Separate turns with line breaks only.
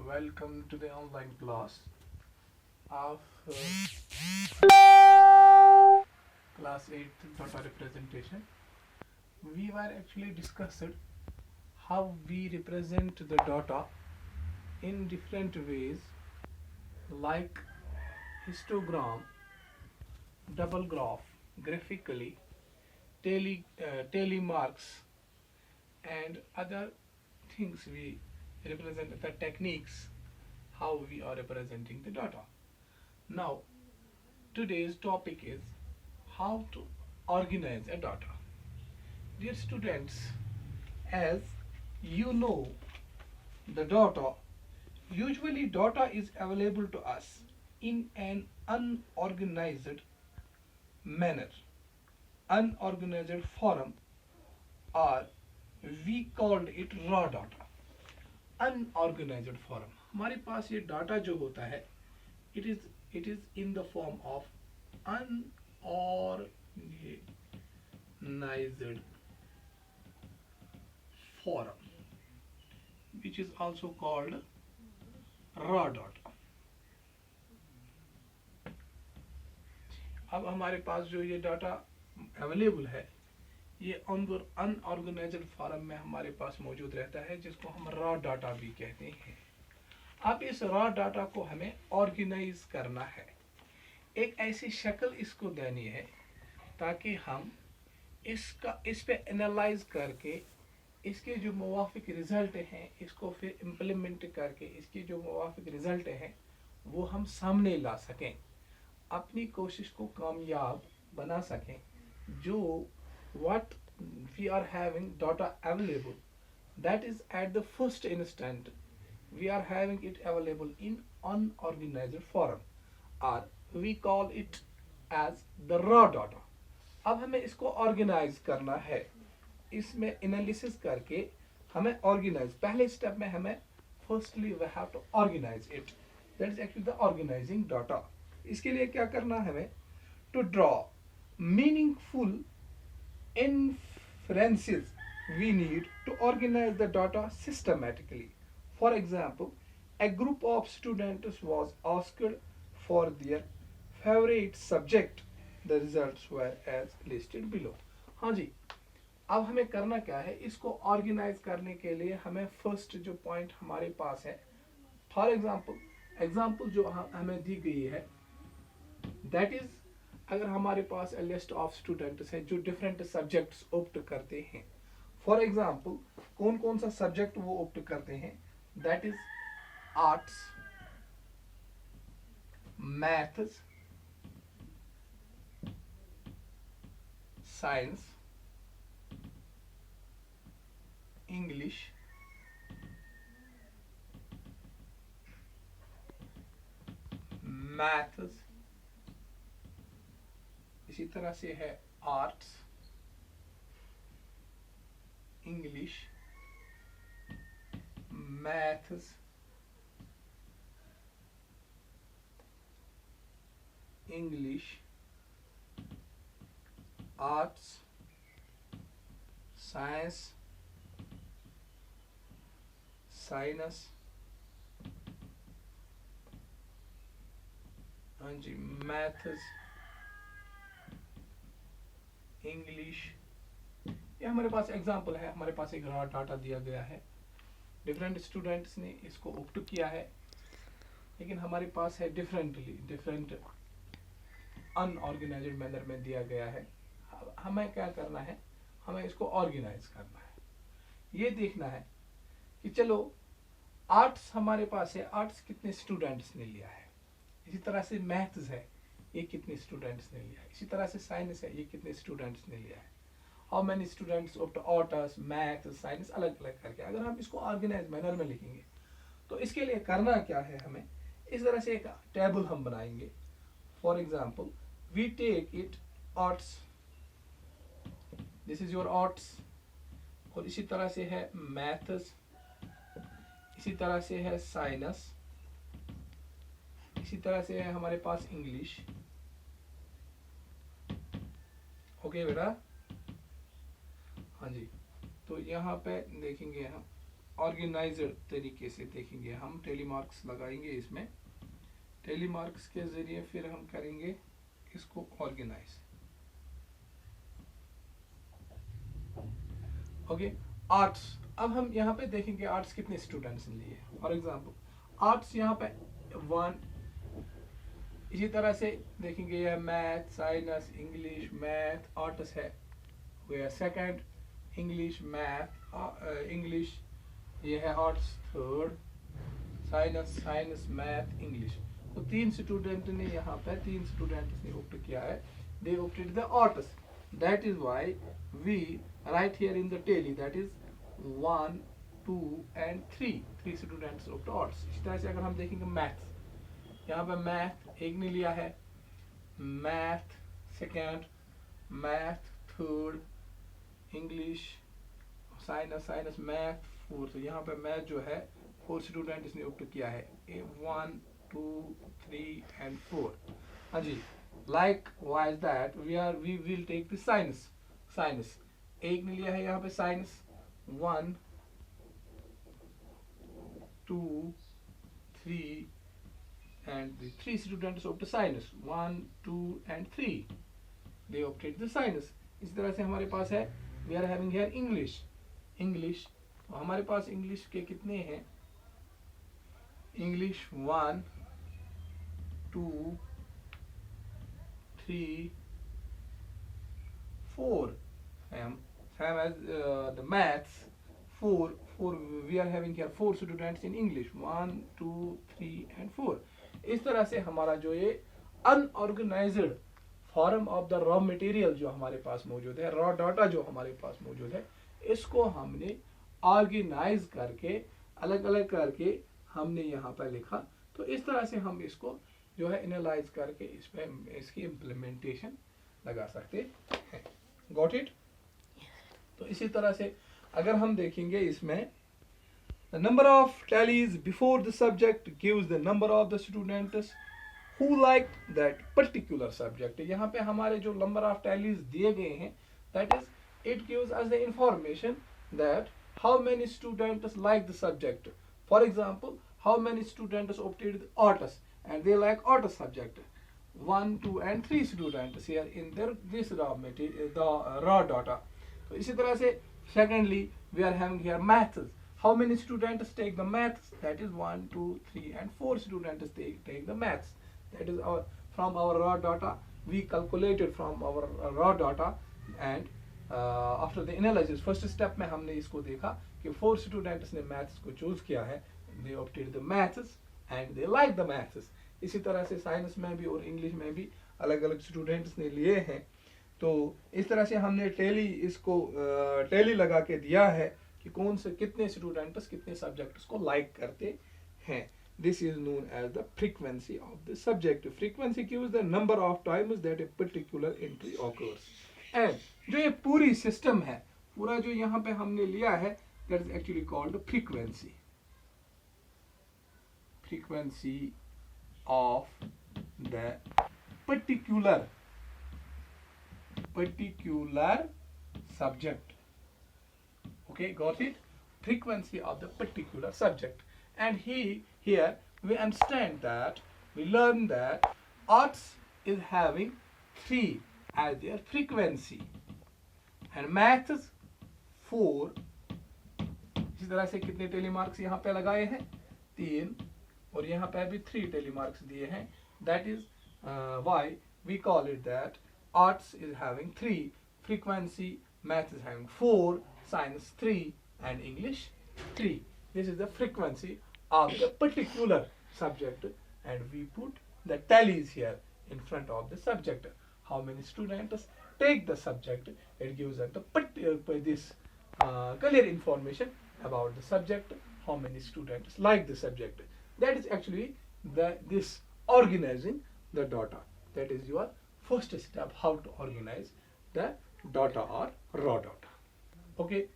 welcome to the online class of class 8 data representation. We were actually discussed how we represent the data in different ways like histogram, double graph, graphically, tally marks, and other things. We represent the techniques how we are representing the data. Now, today's topic is how to organize a data. Dear students, as you know, the data data is available to us in an unorganized manner, unorganized form, or we called it raw data. Unorganized form, हमारे पास ये data जो होता है, it is in the form of unorganized form, which is also called raw data. अब हमारे पास जो ये data available है, ये अनऑर्गेनाइज्ड फॉर्म में हमारे पास मौजूद रहता है, जिसको हम रॉ डाटा भी कहते हैं. अब इस रॉ डाटा को हमें ऑर्गेनाइज करना है, एक ऐसी शक्ल इसको देनी है ताकि हम इस पे एनालाइज करके इसके जो मुवाफिक रिजल्ट हैं, इसको फिर इम्प्लीमेंट करके इसके जो मुवाफिक रिजल्ट हैं वो हम सामने ला सकें, अपनी कोशिश को कामयाब बना सकें. जो what we are having data available, that is at the first instant we are having it available in unorganized form, or we call it as the raw data. अब हमें इसको ऑर्गेनाइज करना है, इसमें एनालिसिस करके हमें ऑर्गेनाइज, पहले step में हमें firstly we have to organise it, that is actually the organising data. इसके लिए क्या करना है हमें? To draw meaningful inferences, we need to organize the data systematically. For example, a group of students was asked for their favorite subject. The results were as listed below. हाँ जी, अब हमें करना क्या है? इसको ऑर्गेनाइज करने के लिए हमें फर्स्ट जो पॉइंट हमारे पास है, फॉर एग्जाम्पल जो हमें दी गई है, दैट इज, अगर हमारे पास लिस्ट ऑफ स्टूडेंट्स हैं जो डिफरेंट सब्जेक्ट्स ऑप्ट करते हैं. फॉर एग्जांपल, कौन कौन सा सब्जेक्ट वो ऑप्ट करते हैं? That is arts, maths, science, English, maths, इसी तरह से है arts, English, maths, English, arts, science, sinus, हाँ जी, मैथ्स, इंग्लिश. ये हमारे पास एग्जाम्पल है, हमारे पास एक रॉ डाटा दिया गया है, डिफरेंट स्टूडेंट्स ने इसको ऑप्ट किया है, लेकिन हमारे पास है डिफरेंट अनऑर्गेनाइज्ड मैनर में दिया गया है. हमें क्या करना है? हमें इसको ऑर्गेनाइज करना है. ये देखना है कि चलो आर्ट्स हमारे पास है, आर्ट्स कितने स्टूडेंट्स ने लिया है. इसी तरह से मैथ्स है, ये कितने स्टूडेंट्स ने लिया है. इसी तरह से साइंस है, ये कितने स्टूडेंट्स ने लिया है. How many students of arts, math, science, अलग अलग करके अगर हम इसको ऑर्गेनाइज मैनर में लिखेंगे तो इसके लिए करना क्या है? हमें इस तरह से एक टेबल हम बनाएंगे. For example, we take it arts, this is your arts, और इसी तरह से है मैथ्स, इसी तरह से है साइंस, इसी तरह से है हमारे पास इंग्लिश. ओके बेटा, हाँ जी. तो यहाँ पे देखेंगे हम ऑर्गेनाइज्ड तरीके से देखेंगे, हम टेली मार्क्स लगाएंगे इसमें, टेली मार्क्स के जरिए फिर हम करेंगे इसको ऑर्गेनाइज। ओके, आर्ट्स, अब हम यहाँ पे देखेंगे आर्ट्स कितने स्टूडेंट्स ने लिए। फॉर एग्जांपल आर्ट्स यहाँ पे 1, इसी तरह से देखेंगे यह math, science, English, math, arts है, वह सेकंड, इंग्लिश, मैथ, इंग्लिश, ये है arts third, science, math, English. तो 3 स्टूडेंट ने यहाँ पे 3 स्टूडेंट्स ने ऑप्ट किया है, they opted the arts, that is why we write here in the tally that is 1, 2 and 3 students opt arts. इस तरह से अगर हम देखेंगे मैथ्स, यहाँ पे मैथ एक ने लिया है, math second, math third, English, science, math fourth. यहाँ पे मैथ जो है 4 स्टूडेंट इसने ऑप्ट किया है, 1, 2, 3 and 4। हाँ जी, like wise that we will take the science एक ने लिया है यहाँ पे science, 1, 2, 3 and the 3 students opted science, 1, 2 and 3 they opted the science। इस तरह से हमारे पास है, we are having here English, तो हमारे पास इंग्लिश के कितने हैं, English 1, 2, 3, 4, same as the maths, 4 we are having here 4 students in English, 1, 2, 3 and 4। इस तरह से हमारा जो ये unorganised form of the raw material जो हमारे पास मौजूद है, रॉ डाटा जो हमारे पास मौजूद है, इसको हमने ऑर्गेनाइज करके अलग अलग करके हमने यहाँ पर लिखा। तो इस तरह से हम इसको जो है एनालाइज करके इसमें इसकी इम्प्लीमेंटेशन लगा सकते हैं। Got it? तो इसी तरह से अगर हम देखेंगे इसमें the number of tallies before the subject gives the number of the students who like that particular subject। यहाँ पे हमारे जो number of tallies दिए गए हैं, that is it gives us the information that how many students like the subject। For example, how many students opted arts and they like arts subject, 1, 2 and 3 students here in this raw material, the raw data। तो इसी तरह से secondly we are having here maths, how many students take the maths, that is 1, 2, 3 and 4 students take the maths, that is our from our raw data we calculated from our raw data and after the analysis first step में हमने इसको देखा कि 4 students ने maths को choose किया है, they opted the maths and they like the maths। इसी तरह से साइंस में भी और इंग्लिश में भी अलग अलग स्टूडेंट्स ने लिए हैं। तो इस तरह से हमने टेली इसको टेली लगा के दिया है कि कौन से कितने स्टूडेंट्स कितने सब्जेक्ट्स को लाइक करते हैं। This is known as the frequency of the subject. Frequency gives the number of times that a particular entry occurs. And जो ये पूरी सिस्टम है, पूरा जो यहाँ पे हमने लिया है, that is actually called frequency. Frequency of the particular subject। Okay, got it? Frequency of the particular subject। And here we understand that we learn that arts is having 3 as their frequency and maths 4। इसी तरह से कितने tele marks यहाँ पे लगाए हैं, 3, और यहाँ पे भी 3 टेली मार्क्स दिए हैं। That is why we call it that arts is having 3 frequency, math is having 4, science 3 and English 3। This is the frequency of the particular subject and we put the tallies here in front of the subject। How many students take the subject, it gives us the this clear information about the subject, how many students like the subject। That is actually this organizing the data। That is your first step, how to organize the data or raw data। Okay,